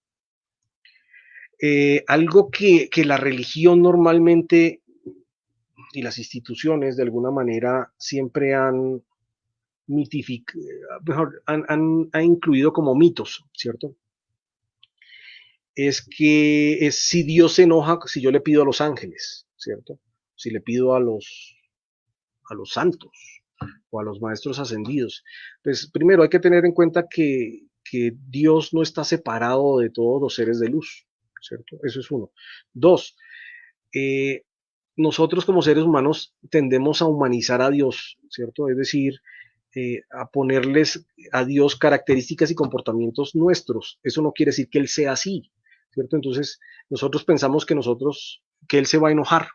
Algo que la religión normalmente y las instituciones de alguna manera siempre han mejor, han incluido como mitos, ¿cierto? Es que es si Dios se enoja si yo le pido a los ángeles, ¿cierto? Si le pido a los santos o a los maestros ascendidos. Pues primero hay que tener en cuenta que Dios no está separado de todos los seres de luz, ¿cierto? Eso es uno. Dos, eh, nosotros como seres humanos tendemos a humanizar a Dios, ¿cierto? Es decir, a ponerles a Dios características y comportamientos nuestros. Eso no quiere decir que Él sea así, ¿cierto? Entonces, nosotros pensamos que Él se va a enojar,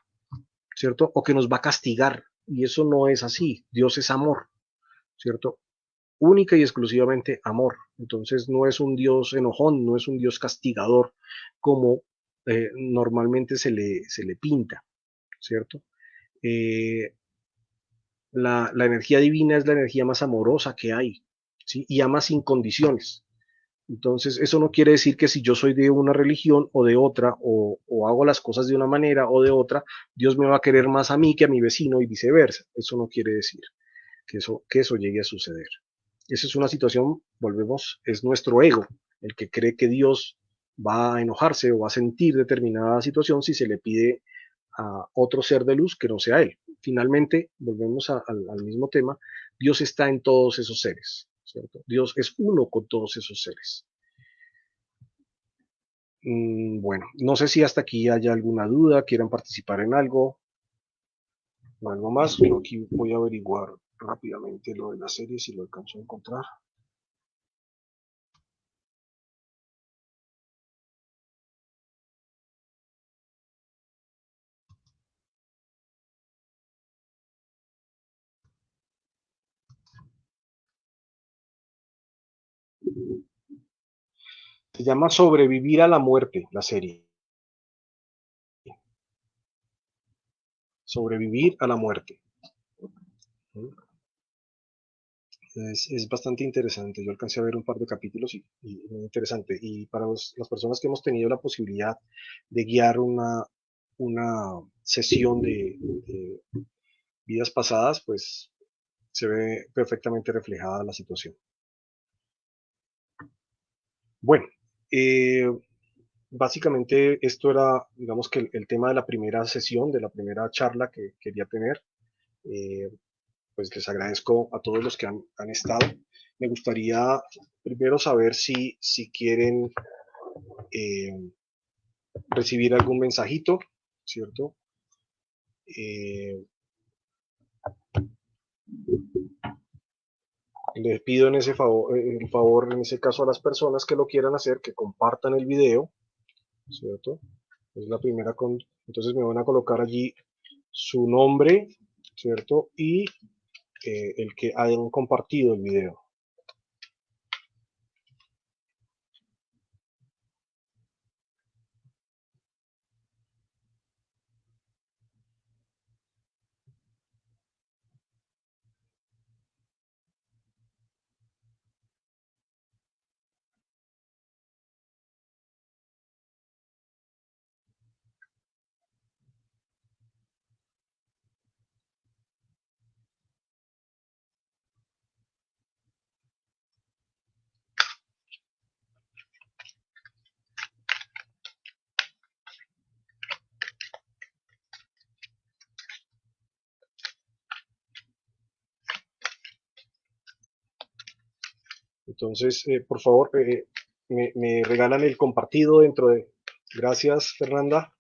¿cierto? O que nos va a castigar. Y eso no es así. Dios es amor, ¿cierto? única y exclusivamente amor. Entonces no es un Dios enojón, no es un Dios castigador como normalmente se le pinta, ¿cierto? Eh, la energía divina es la energía más amorosa que hay, ¿sí? Y ama sin condiciones. Entonces, eso no quiere decir que si yo soy de una religión o de otra, o hago las cosas de una manera o de otra, Dios me va a querer más a mí que a mi vecino y viceversa. Eso no quiere decir que eso llegue a suceder. Esa es una situación, volvemos, es nuestro ego, el que cree que Dios va a enojarse o va a sentir determinada situación si se le pide a otro ser de luz que no sea Él. Finalmente, volvemos al mismo tema, Dios está en todos esos seres, ¿cierto? Dios es uno con todos esos seres. Bueno, no sé si hasta aquí haya alguna duda, quieran participar en algo o algo más. Yo aquí voy a averiguar rápidamente lo de la serie si lo alcanzo a encontrar. Se llama Sobrevivir a la muerte, la serie. Sobrevivir a la muerte. Es bastante interesante. Yo alcancé a ver un par de capítulos y muy interesante. Y para las personas que hemos tenido la posibilidad de guiar una sesión de vidas pasadas, pues se ve perfectamente reflejada la situación. Bueno, eh, básicamente esto era, digamos que el tema de la primera sesión, de la primera charla que quería tener. Eh, pues les agradezco a todos los que han estado. Me gustaría primero saber si quieren eh, recibir algún mensajito, ¿cierto? Eh, les pido en ese favor, el favor, en ese caso a las personas que lo quieran hacer, que compartan el video, ¿cierto? Es la primera entonces me van a colocar allí su nombre, ¿cierto? Y el que hayan compartido el video. Entonces, por favor, me regalan el compartido dentro de... Gracias, Fernanda.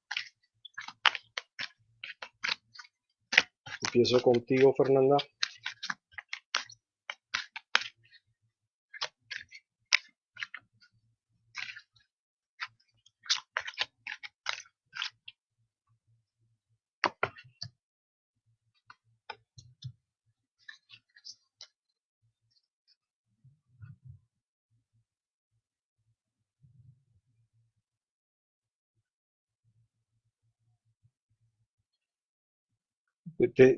Empiezo contigo, Fernanda.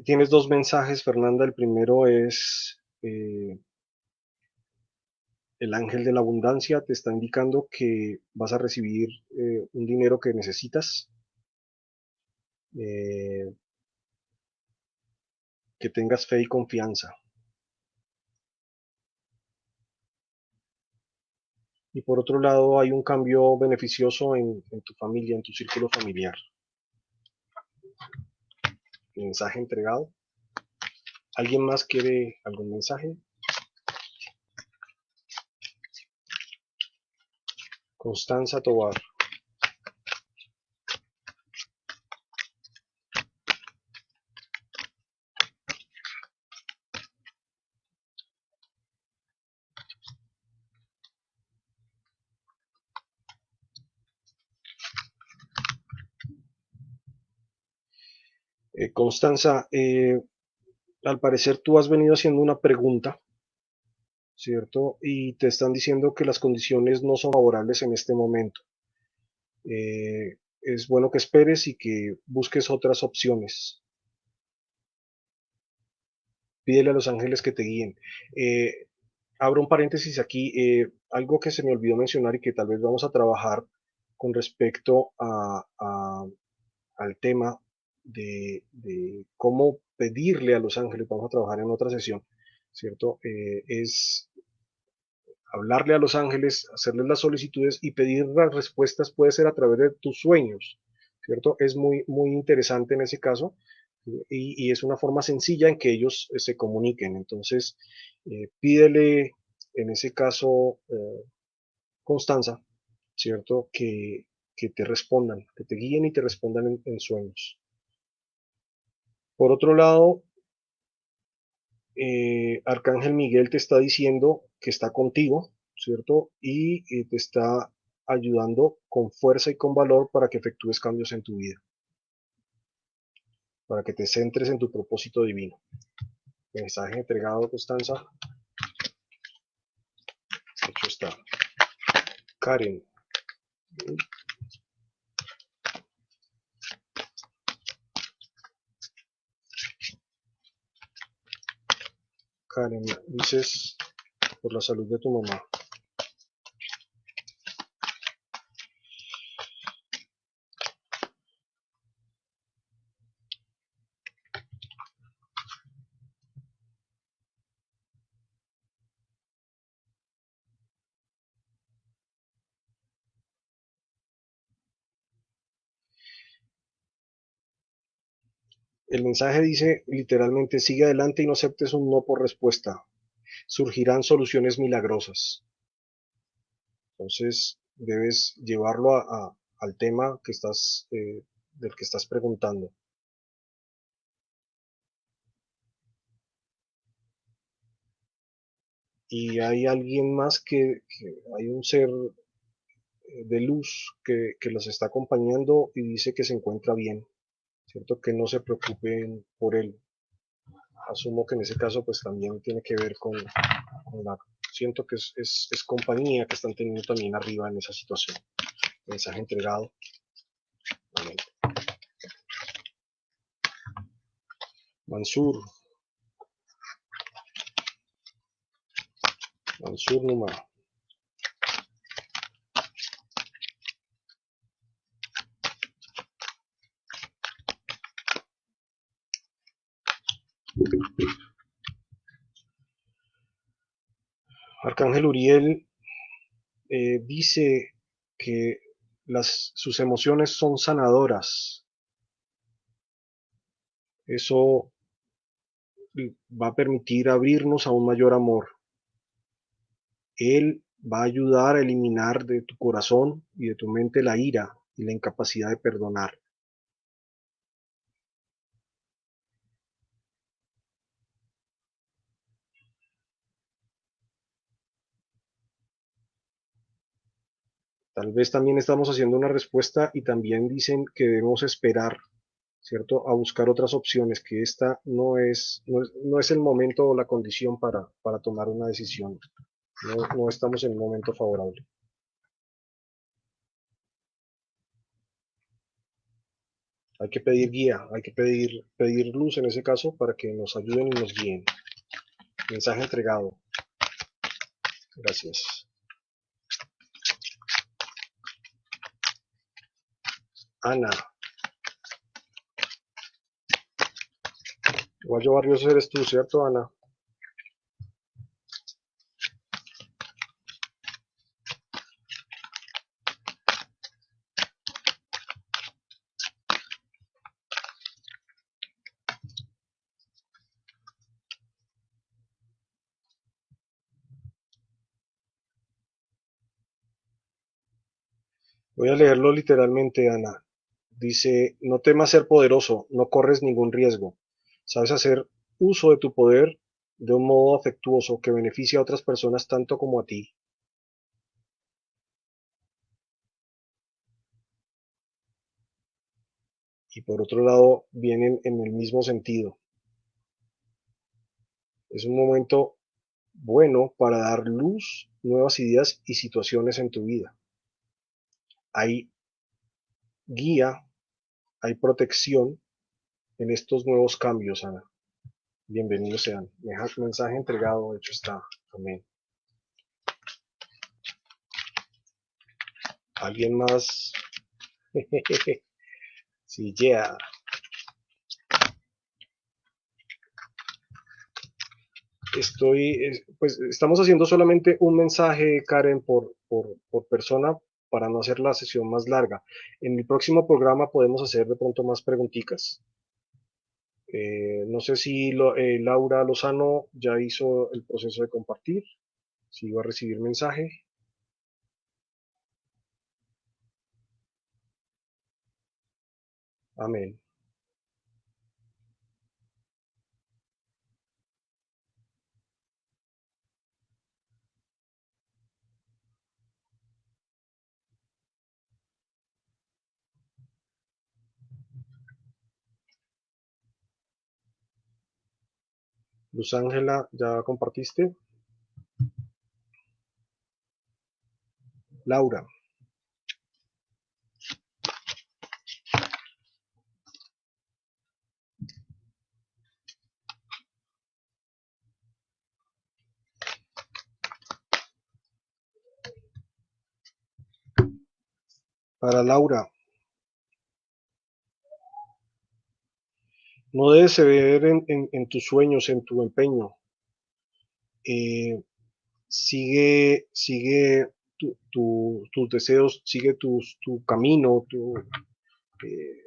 Tienes dos mensajes, Fernanda. El primero es el ángel de la abundancia te está indicando que vas a recibir un dinero que necesitas, eh, que tengas fe y confianza. Y por otro lado, hay un cambio beneficioso en tu familia, en tu círculo familiar. Mensaje entregado. ¿Alguien más quiere algún mensaje? Constanza Tobar. Constanza, al parecer tú has venido haciendo una pregunta ¿cierto? Y te están diciendo que las condiciones no son favorables en este momento. Es bueno que esperes y que busques otras opciones. Pídele a los ángeles que te guíen. Eh, Abro un paréntesis aquí, algo que se me olvidó mencionar y que tal vez vamos a trabajar con respecto al tema de cómo pedirle a los ángeles, vamos a trabajar en otra sesión, ¿cierto? Es hablarle a los ángeles, hacerles las solicitudes y pedir las respuestas puede ser a través de tus sueños, ¿cierto? Es muy, muy interesante en ese caso y es una forma sencilla en que ellos se comuniquen. Entonces, pídele en ese caso, Constanza, ¿cierto? Que te respondan, que te guíen y te respondan en sueños. Por otro lado, Arcángel Miguel te está diciendo que está contigo, ¿cierto? Y te está ayudando con fuerza y con valor para que efectúes cambios en tu vida, para que te centres en tu propósito divino. Mensaje entregado, Constanza. Hecho está. Karen. Karen, dices por la salud de tu mamá. El mensaje dice literalmente, sigue adelante y no aceptes un no por respuesta. Surgirán soluciones milagrosas. Entonces, debes llevarlo al tema que del que estás preguntando. Y hay alguien más que hay un ser de luz que los está acompañando y dice que se encuentra bien, ¿cierto? Que no se preocupen por él. Asumo que en ese caso pues también tiene que ver con la... Siento que es compañía que están teniendo también arriba en esa situación. Mensaje entregado. Amén. Mansur, Mansur Numa. Arcángel Uriel dice que sus emociones son sanadoras. Eso va a permitir abrirnos a un mayor amor. Él va a ayudar a eliminar de tu corazón y de tu mente la ira y la incapacidad de perdonar. Tal vez también estamos haciendo una respuesta y también dicen que debemos esperar, ¿cierto? A buscar otras opciones, que esta no es el momento o la condición para tomar una decisión. No estamos en un momento favorable. Hay que pedir guía, hay que pedir luz en ese caso para que nos ayuden y nos guíen. Mensaje entregado. Gracias. Ana. Guayo Barrios eres tú, ¿cierto, Ana? Voy a leerlo literalmente, Ana. Dice, no temas ser poderoso, no corres ningún riesgo. Sabes hacer uso de tu poder de un modo afectuoso que beneficia a otras personas tanto como a ti. Y por otro lado, vienen en el mismo sentido. Es un momento bueno para dar luz, nuevas ideas y situaciones en tu vida. Hay guía, hay protección en estos nuevos cambios, Ana. Bienvenidos sean. Mensaje entregado, hecho está. Amén. ¿Alguien más? Sí, yeah. Pues estamos haciendo solamente un mensaje, Karen, por persona para no hacer la sesión más larga. En el próximo programa podemos hacer de pronto más preguntitas. No sé si Laura Lozano ya hizo el proceso de compartir, si va a recibir mensaje. Amén. Luz Ángela, ¿ya compartiste? Laura, para Laura, no debes ceder en tus sueños, en tu empeño. Eh, sigue tus deseos, sigue tu camino, eh,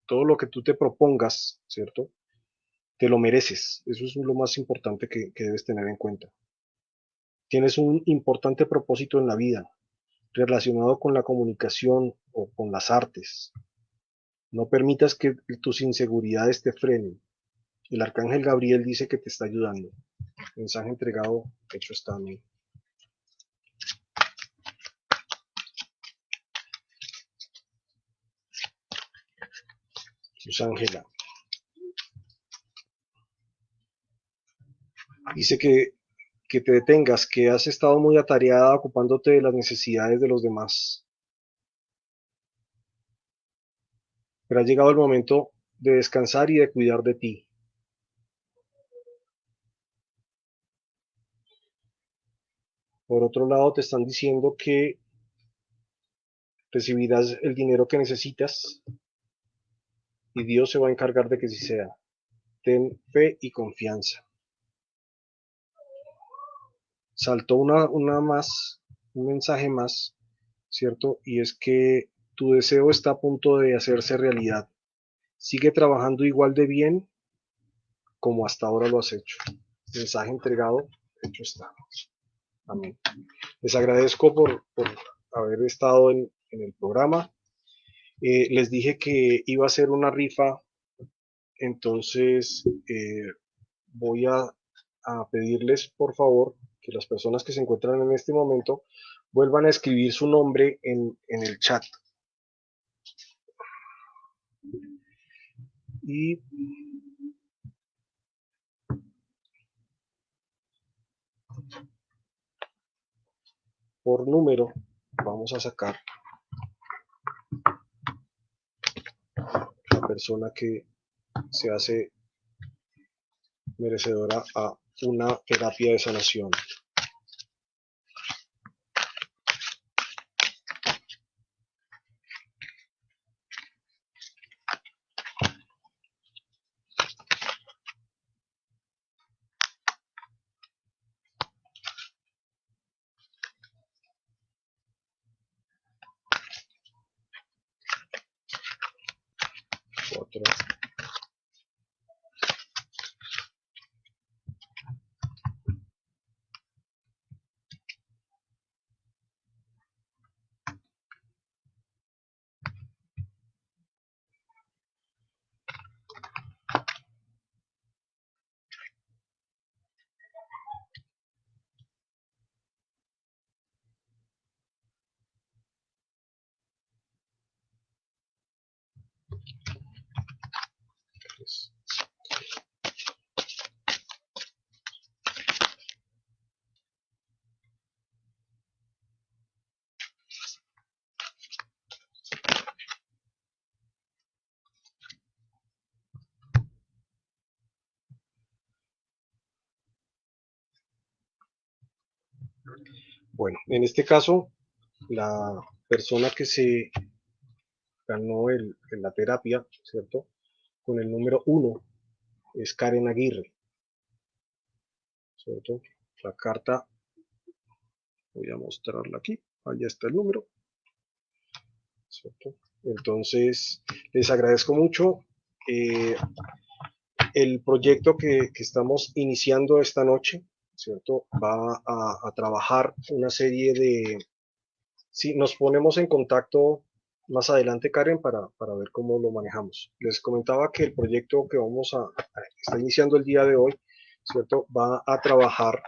todo lo que tú te propongas, ¿cierto? Te lo mereces. Eso es lo más importante que debes tener en cuenta. Tienes un importante propósito en la vida relacionado con la comunicación o con las artes. No permitas que tus inseguridades te frenen. El arcángel Gabriel dice que te está ayudando. Mensaje entregado, hecho está. Amén. Luz Ángela dice que te detengas, que has estado muy atareada ocupándote de las necesidades de los demás. Pero ha llegado el momento de descansar y de cuidar de ti. Por otro lado, te están diciendo que recibirás el dinero que necesitas y Dios se va a encargar de que así sea. Ten fe y confianza. Saltó un mensaje más, ¿cierto? Y es que tu deseo está a punto de hacerse realidad. Sigue trabajando igual de bien como hasta ahora lo has hecho. Mensaje entregado, hecho está. Amén. Les agradezco por haber estado en el programa. Les dije que iba a hacer una rifa, entonces voy a pedirles por favor que las personas que se encuentran en este momento vuelvan a escribir su nombre en el chat. Y por número vamos a sacar la persona que se hace merecedora a una terapia de sanación. Cuatro. Tres. Bueno, en este caso, la persona que se ganó la terapia, ¿cierto? Con el número uno es Karen Aguirre, ¿cierto? La carta, voy a mostrarla aquí, allá está el número, ¿cierto? Entonces, les agradezco mucho. Eh, el proyecto que estamos iniciando esta noche, ¿cierto? Va a trabajar una serie de... Sí, nos ponemos en contacto más adelante, Karen, para ver cómo lo manejamos. Les comentaba que el proyecto que está iniciando el día de hoy, ¿cierto? Va a trabajar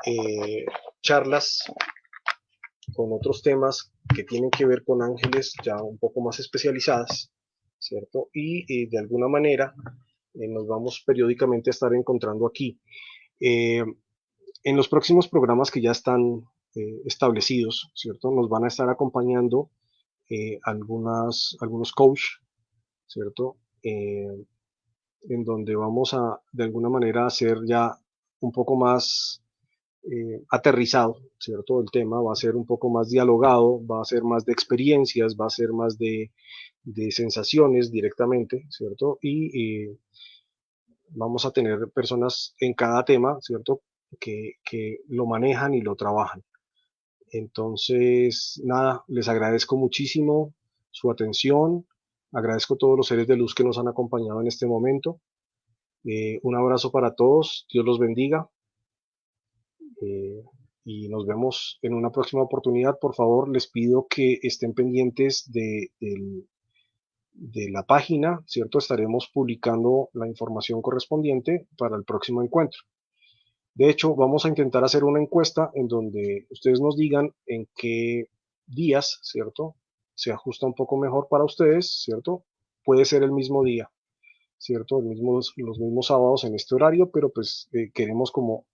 eh, charlas con otros temas que tienen que ver con ángeles ya un poco más especializadas, ¿cierto? Y de alguna manera nos vamos periódicamente a estar encontrando aquí. Eh, en los próximos programas que ya están establecidos, ¿cierto? Nos van a estar acompañando algunos coach, ¿cierto? En donde vamos a, de alguna manera, hacer ya un poco más aterrizado, ¿cierto? El tema va a ser un poco más dialogado, va a ser más de experiencias, va a ser más de sensaciones directamente, ¿cierto? Y vamos a tener personas en cada tema, ¿cierto? Que lo manejan y lo trabajan. Entonces, nada, les agradezco muchísimo su atención, agradezco a todos los seres de luz que nos han acompañado en este momento. Un abrazo para todos, Dios los bendiga eh, y nos vemos en una próxima oportunidad. Por favor, les pido que estén pendientes de la página, ¿cierto? Estaremos publicando la información correspondiente para el próximo encuentro. De hecho, vamos a intentar hacer una encuesta en donde ustedes nos digan en qué días, ¿cierto? Se ajusta un poco mejor para ustedes, ¿cierto? Puede ser el mismo día, ¿cierto? Los mismos sábados en este horario, pero pues queremos como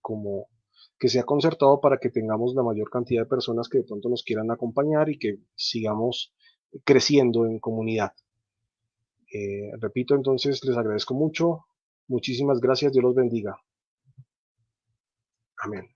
que sea concertado para que tengamos la mayor cantidad de personas que de pronto nos quieran acompañar y que sigamos creciendo en comunidad. Repito, entonces les agradezco mucho. Muchísimas gracias. Dios los bendiga. Amén.